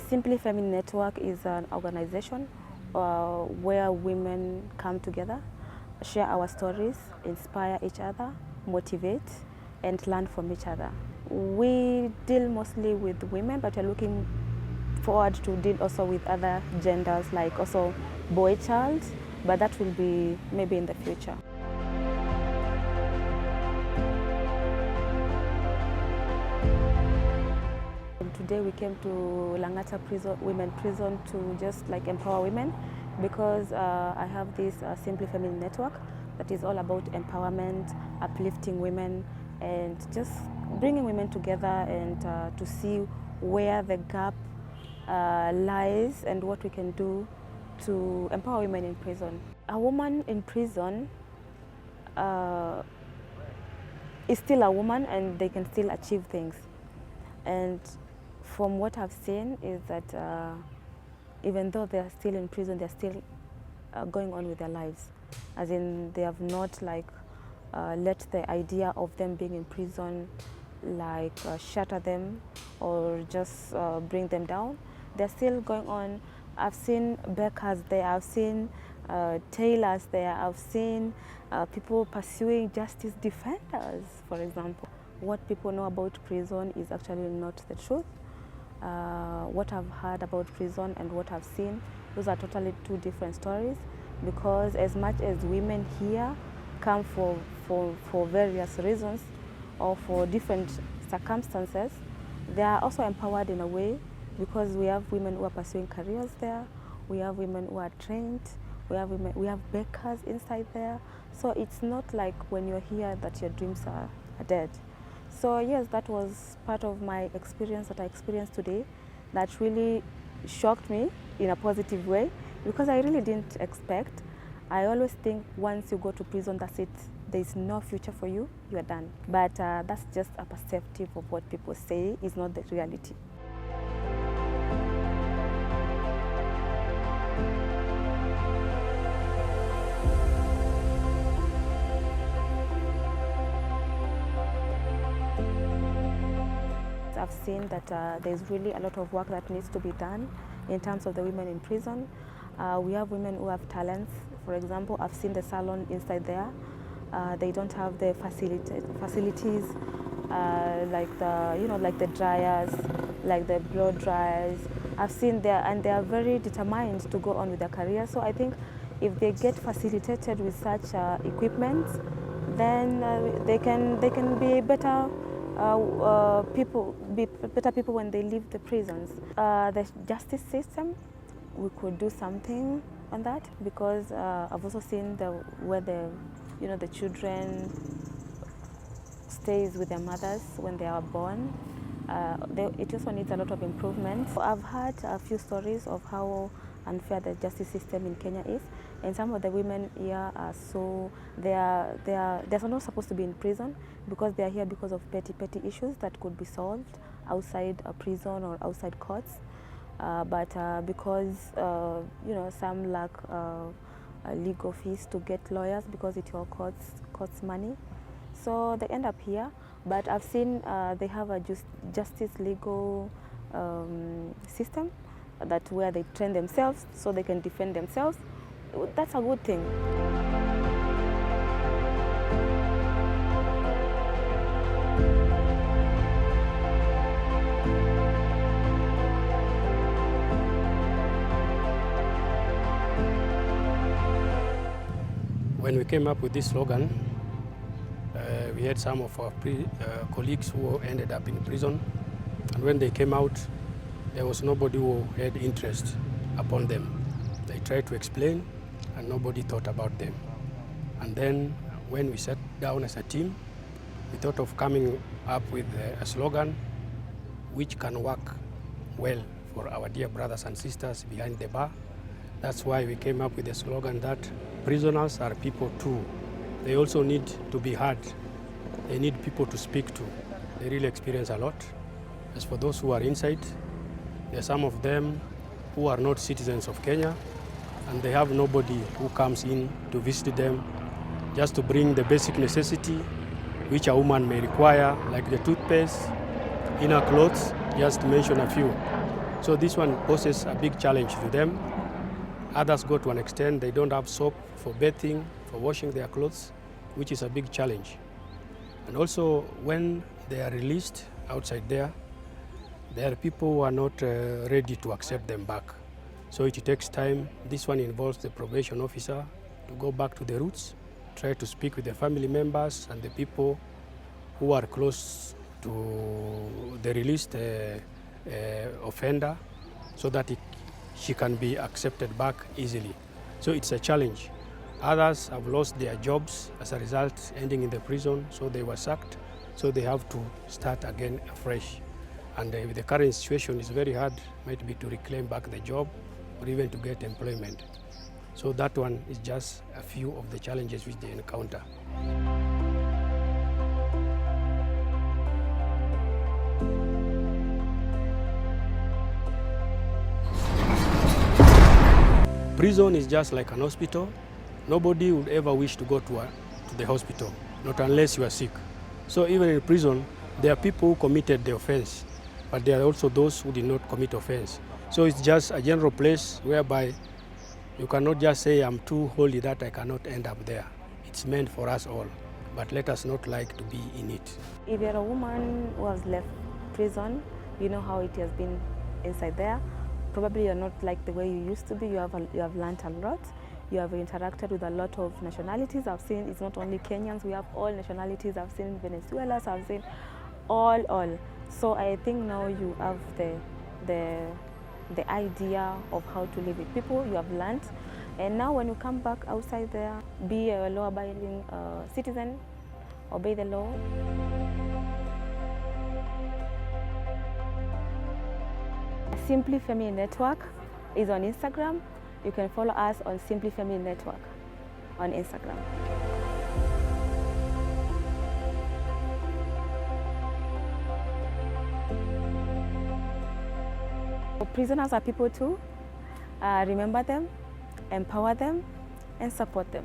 Simply Feminine Network is an organization where women come together, share our stories, inspire each other, motivate, and learn from each other. We deal mostly with women, but we're looking forward to deal also with other genders, like also boy child, but that will be maybe in the future. And today we came to Langata prison, women prison, to just like empower women, because I have this Simply Feminine Network that is all about empowerment, uplifting women, and just bringing women together and to see where the gap lies and what we can do to empower women in prison. A woman in prison is still a woman, and they can still achieve things. And from what I've seen is that even though they are still in prison, they're still going on with their lives. As in, they have not like let the idea of them being in prison like shatter them or just bring them down. They're still going on. I've seen bakers there, I've seen tailors there, I've seen people pursuing justice defenders, for example. What people know about prison is actually not the truth. What I've heard about prison and what I've seen, those are totally two different stories, because as much as women here come for various reasons or for different circumstances, they are also empowered in a way, because we have women who are pursuing careers there, we have women who are trained, we have bakers inside there. So it's not like when you're here that your dreams are dead. So yes, that was part of my experience that I experienced today that really shocked me in a positive way, because I really didn't expect. I always think once you go to prison, that's it. There's no future for you, you are done. But that's just a perspective of what people say, is not the reality. I've seen that there's really a lot of work that needs to be done in terms of the women in prison. We have women who have talents. For example, I've seen the salon inside there. They don't have the facilities like the dryers, like the blow dryers. I've seen there, and they are very determined to go on with their career. So I think if they get facilitated with such equipment, then they can be better. Better people when they leave the prisons. The justice system, we could do something on that, because I've also seen where the children stays with their mothers when they are born. It also needs a lot of improvement. I've heard a few stories of how unfair the justice system in Kenya is, and some of the women here are they're not supposed to be in prison, because they are here because of petty issues that could be solved outside a prison or outside courts, but because some lack legal fees to get lawyers, because it all costs money, so they end up here. But I've seen they have a justice legal system that where they train themselves so they can defend themselves. That's a good thing. When we came up with this slogan, we had some of our colleagues who ended up in prison, and when they came out, there was nobody who had interest upon them. They tried to explain, and nobody thought about them. And then when we sat down as a team, we thought of coming up with a slogan which can work well for our dear brothers and sisters behind the bar. That's why we came up with the slogan that prisoners are people too. They also need to be heard. They need people to speak to. They really experience a lot. As for those who are inside, there are some of them who are not citizens of Kenya, and they have nobody who comes in to visit them, just to bring the basic necessity which a woman may require, like the toothpaste, inner clothes, just to mention a few. So this one poses a big challenge to them. Others go to an extent they don't have soap for bathing, for washing their clothes, which is a big challenge. And also when they are released outside there are people who are not ready to accept them back. So it takes time. This one involves the probation officer to go back to the roots, try to speak with the family members and the people who are close to the released offender so that she can be accepted back easily. So it's a challenge. Others have lost their jobs as a result, ending in the prison, so they were sacked, so they have to start again afresh. And with the current situation, it's very hard, might be to reclaim back the job or even to get employment. So that one is just a few of the challenges which they encounter. Prison is just like an hospital. Nobody would ever wish to go to the hospital, not unless you are sick. So even in prison, there are people who committed the offense, but there are also those who did not commit offense. So it's just a general place whereby you cannot just say, I'm too holy that I cannot end up there. It's meant for us all, but let us not like to be in it. If you're a woman who has left prison, you know how it has been inside there. Probably you're not like the way you used to be. You have learned a lot. You have interacted with a lot of nationalities. I've seen it's not only Kenyans, we have all nationalities. I've seen Venezuelans, I've seen all. So I think now you have the idea of how to live with people. You have learned. And now when you come back outside there, be a law-abiding citizen, obey the law. Simply Feminine Network is on Instagram. You can follow us on Simply Feminine Network on Instagram. Prisoners are people too. Remember them, empower them, and support them.